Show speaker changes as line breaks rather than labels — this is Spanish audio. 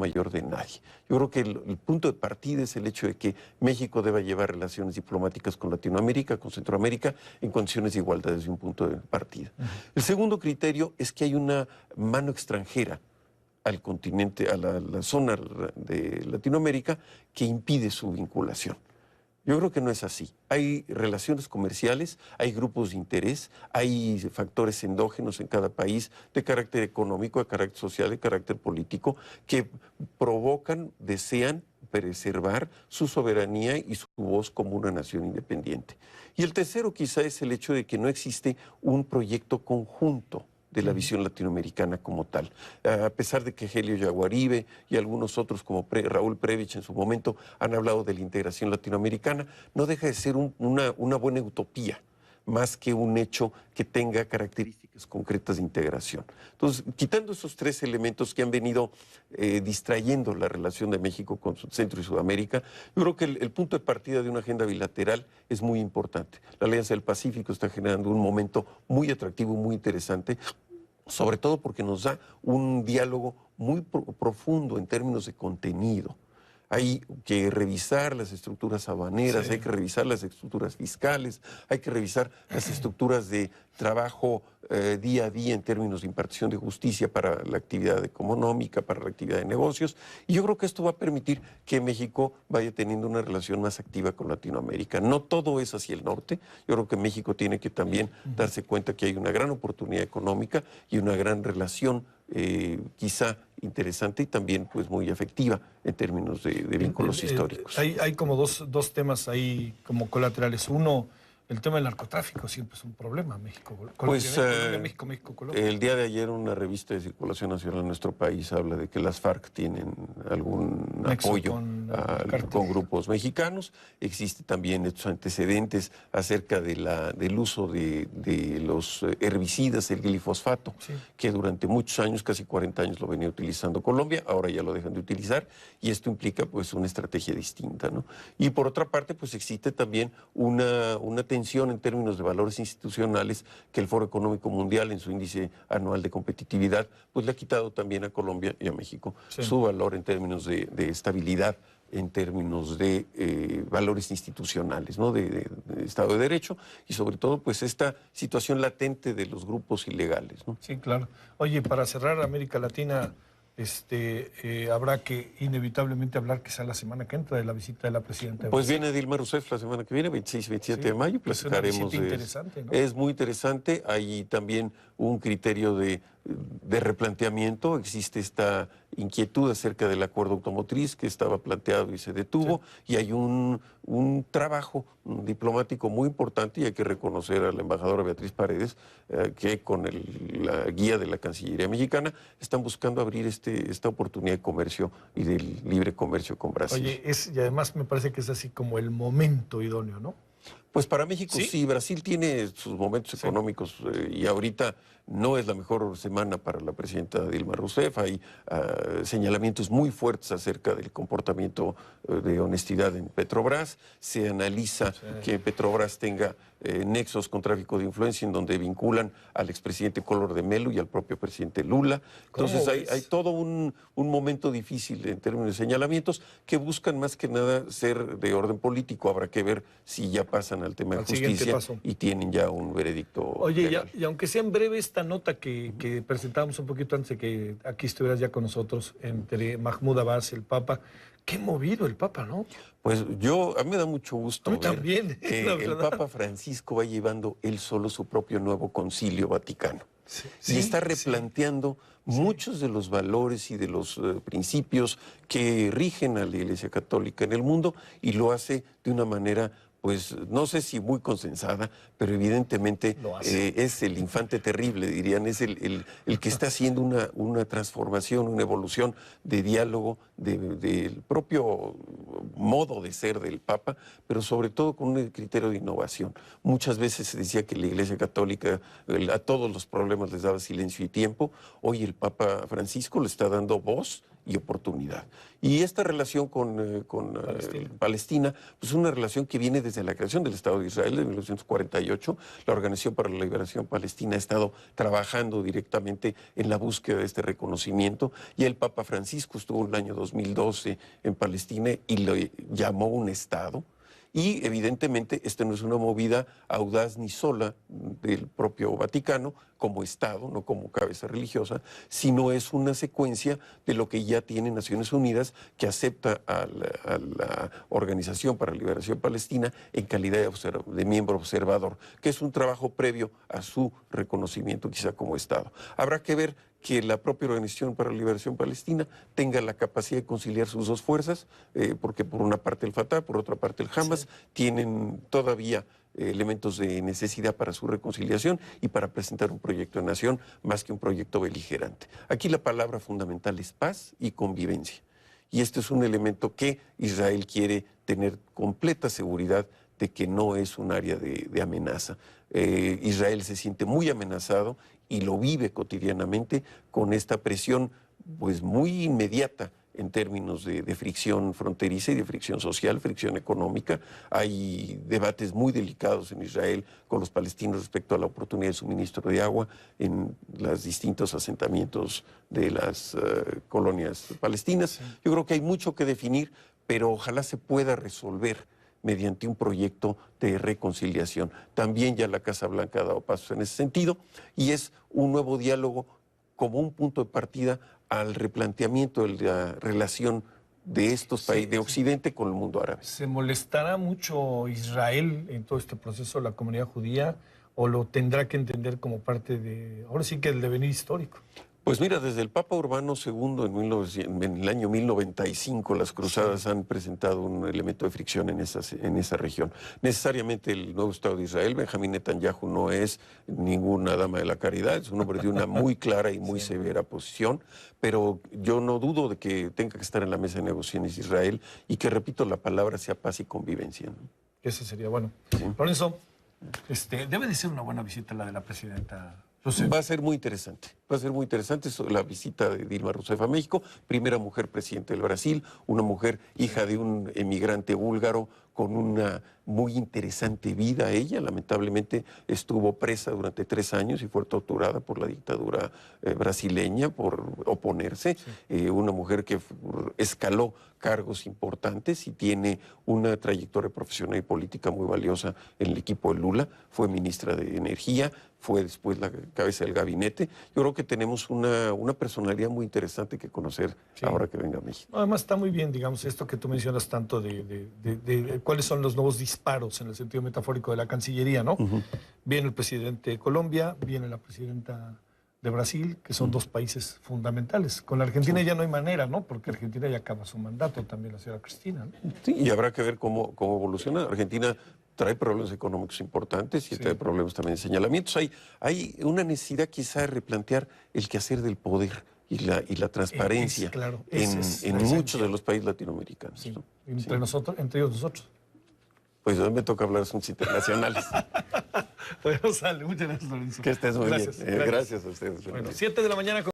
mayor de nadie. Yo creo que el punto de partida es el hecho de que México deba llevar relaciones diplomáticas con Latinoamérica, con Centroamérica, en condiciones de igualdad desde un punto de partida. El segundo criterio es que hay una mano extranjera al continente, a la zona de Latinoamérica, que impide su vinculación. Yo creo que no es así. Hay relaciones comerciales, hay grupos de interés, hay factores endógenos en cada país de carácter económico, de carácter social, de carácter político, que provocan, desean preservar su soberanía y su voz como una nación independiente. Y el tercero quizá es el hecho de que no existe un proyecto conjunto de la visión latinoamericana como tal. A pesar de que Helio Yaguaribe y algunos otros como Raúl Prebisch en su momento han hablado de la integración latinoamericana, no deja de ser una buena utopía, más que un hecho que tenga características concretas de integración. Entonces, quitando esos tres elementos que han venido distrayendo la relación de México con Centro y Sudamérica, yo creo que el punto de partida de una agenda bilateral es muy importante. La Alianza del Pacífico está generando un momento muy atractivo, muy interesante, sobre todo porque nos da un diálogo muy profundo en términos de contenido. Hay que revisar las estructuras habaneras, hay que revisar las estructuras fiscales, hay que revisar las estructuras de trabajo día a día en términos de impartición de justicia para la actividad económica, para la actividad de negocios. Y yo creo que esto va a permitir que México vaya teniendo una relación más activa con Latinoamérica. No todo es hacia el norte. Yo creo que México tiene que también darse cuenta que hay una gran oportunidad económica y una gran relación quizá interesante y también pues muy afectiva en términos de vínculos históricos.
Hay como dos temas ahí como colaterales. Uno, el tema del narcotráfico siempre es un problema. México, Colombia, México, Colombia.
El día de ayer una revista de circulación nacional en nuestro país habla de que las FARC tienen algún apoyo con grupos mexicanos. Existe también estos antecedentes acerca del uso de los herbicidas, el glifosfato, que durante muchos años, casi 40 años, lo venía utilizando Colombia, ahora ya lo dejan de utilizar, y esto implica pues una estrategia distinta, ¿no? Y por otra parte, pues existe también una tensión en términos de valores institucionales que el Foro Económico Mundial en su índice anual de competitividad pues le ha quitado también a Colombia y a México su valor en términos de estabilidad, en términos de valores institucionales, ¿no? de Estado de Derecho y sobre todo pues esta situación latente de los grupos ilegales, ¿no?
Sí, claro. Oye, para cerrar América Latina, habrá que inevitablemente hablar quizá la semana que entra de la visita de la presidenta.
Pues viene Dilma Rousseff la semana que viene, 26 y 27 de mayo, platicaremos.
Es una visita interesante, ¿no?
Es muy interesante, hay también un criterio de replanteamiento, existe esta inquietud acerca del acuerdo automotriz que estaba planteado y se detuvo, y hay un trabajo diplomático muy importante, y hay que reconocer a la embajadora Beatriz Paredes, que con la guía de la Cancillería mexicana están buscando abrir esta oportunidad de comercio y del libre comercio con Brasil.
Oye, y además me parece que es así como el momento idóneo, ¿no?
Pues para México sí, Brasil tiene sus momentos económicos y ahorita no es la mejor semana para la presidenta Dilma Rousseff. Hay señalamientos muy fuertes acerca del comportamiento de honestidad en Petrobras. Se analiza que Petrobras tenga nexos con tráfico de influencia en donde vinculan al expresidente Collor de Mello y al propio presidente Lula. Entonces hay todo un momento difícil en términos de señalamientos que buscan más que nada ser de orden político. Habrá que ver si ya pasan al tema de justicia y tienen ya un veredicto legal.
Y aunque sea en breve esta nota que presentábamos un poquito antes de que aquí estuvieras ya con nosotros, entre Mahmoud Abbas y el Papa, qué movido el Papa, ¿no?
Pues a mí me da mucho gusto ver
también,
que el Papa Francisco va llevando él solo su propio nuevo concilio vaticano. Y está replanteando muchos de los valores y de los principios que rigen a la Iglesia Católica en el mundo, y lo hace de una manera, pues no sé si muy consensada, pero evidentemente es el infante terrible, dirían, es el que está haciendo una transformación, una evolución de diálogo del propio modo de ser del Papa, pero sobre todo con un criterio de innovación. Muchas veces se decía que la Iglesia Católica a todos los problemas les daba silencio y tiempo. Hoy el Papa Francisco le está dando voz y oportunidad. Y esta relación con Palestina, pues es una relación que viene desde la creación del Estado de Israel en 1948. La Organización para la Liberación Palestina ha estado trabajando directamente en la búsqueda de este reconocimiento, y el Papa Francisco estuvo en el año 2012 en Palestina y lo llamó un Estado. Y evidentemente esta no es una movida audaz ni sola del propio Vaticano como Estado, no como cabeza religiosa, sino es una secuencia de lo que ya tiene Naciones Unidas, que acepta a la Organización para la Liberación Palestina en calidad de miembro observador, que es un trabajo previo a su reconocimiento quizá como Estado. Habrá que ver que la propia Organización para la Liberación Palestina tenga la capacidad de conciliar sus dos fuerzas, porque por una parte el Fatah, por otra parte el Hamas, tienen todavía elementos de necesidad para su reconciliación y para presentar un proyecto de nación más que un proyecto beligerante. Aquí la palabra fundamental es paz y convivencia. Y este es un elemento que Israel quiere tener completa seguridad de que no es un área de amenaza. Israel se siente muy amenazado y lo vive cotidianamente con esta presión pues muy inmediata en términos de fricción fronteriza y de fricción social, fricción económica. Hay debates muy delicados en Israel con los palestinos respecto a la oportunidad de suministro de agua en los distintos asentamientos de las colonias palestinas. Sí. Yo creo que hay mucho que definir, pero ojalá se pueda resolver mediante un proyecto de reconciliación. También ya la Casa Blanca ha dado pasos en ese sentido, y es un nuevo diálogo como un punto de partida al replanteamiento de la relación de estos países de Occidente con el mundo árabe.
¿Se molestará mucho Israel en todo este proceso, la comunidad judía, o lo tendrá que entender como parte de, ahora sí que el devenir histórico?
Pues mira, desde el Papa Urbano II en el año 1095 las cruzadas han presentado un elemento de fricción en esa región. Necesariamente el nuevo Estado de Israel, Benjamín Netanyahu, no es ninguna dama de la caridad, es un hombre de una muy clara y muy severa posición, pero yo no dudo de que tenga que estar en la mesa de negociaciones Israel y que, repito, la palabra sea paz y convivencia, ¿no?
Eso sería bueno. Sí. Por eso, debe de ser una buena visita la de la presidenta.
Va a ser muy interesante. Va a ser muy interesante la visita de Dilma Rousseff a México, primera mujer presidenta del Brasil, una mujer hija de un emigrante búlgaro con una muy interesante vida. Ella lamentablemente estuvo presa durante 3 años y fue torturada por la dictadura brasileña por oponerse. Sí. Una mujer que escaló cargos importantes y tiene una trayectoria profesional y política muy valiosa en el equipo de Lula. Fue ministra de Energía, fue después la cabeza del gabinete. Yo creo que tenemos una personalidad muy interesante que conocer ahora que venga a México.
Además está muy bien, digamos, esto que tú mencionas tanto de cuáles son los nuevos disparos en el sentido metafórico de la Cancillería, ¿no? Viene el presidente de Colombia, viene la presidenta de Brasil, que son dos países fundamentales. Con la Argentina ya no hay manera, ¿no? Porque Argentina ya acaba su mandato, también la señora Cristina, ¿no?
Sí, y habrá que ver cómo evoluciona. Argentina trae problemas económicos importantes y trae problemas también de señalamientos. Hay una necesidad quizá de replantear el quehacer del poder y la transparencia en muchos de los países latinoamericanos.
Sí.
¿No?
Entre ellos nosotros.
Pues hoy me toca hablar de asuntos internacionales.
Bueno, sale. Muchas gracias, Lorenzo.
Que estés muy bien. Gracias a ustedes.
Bueno, 7 de la mañana.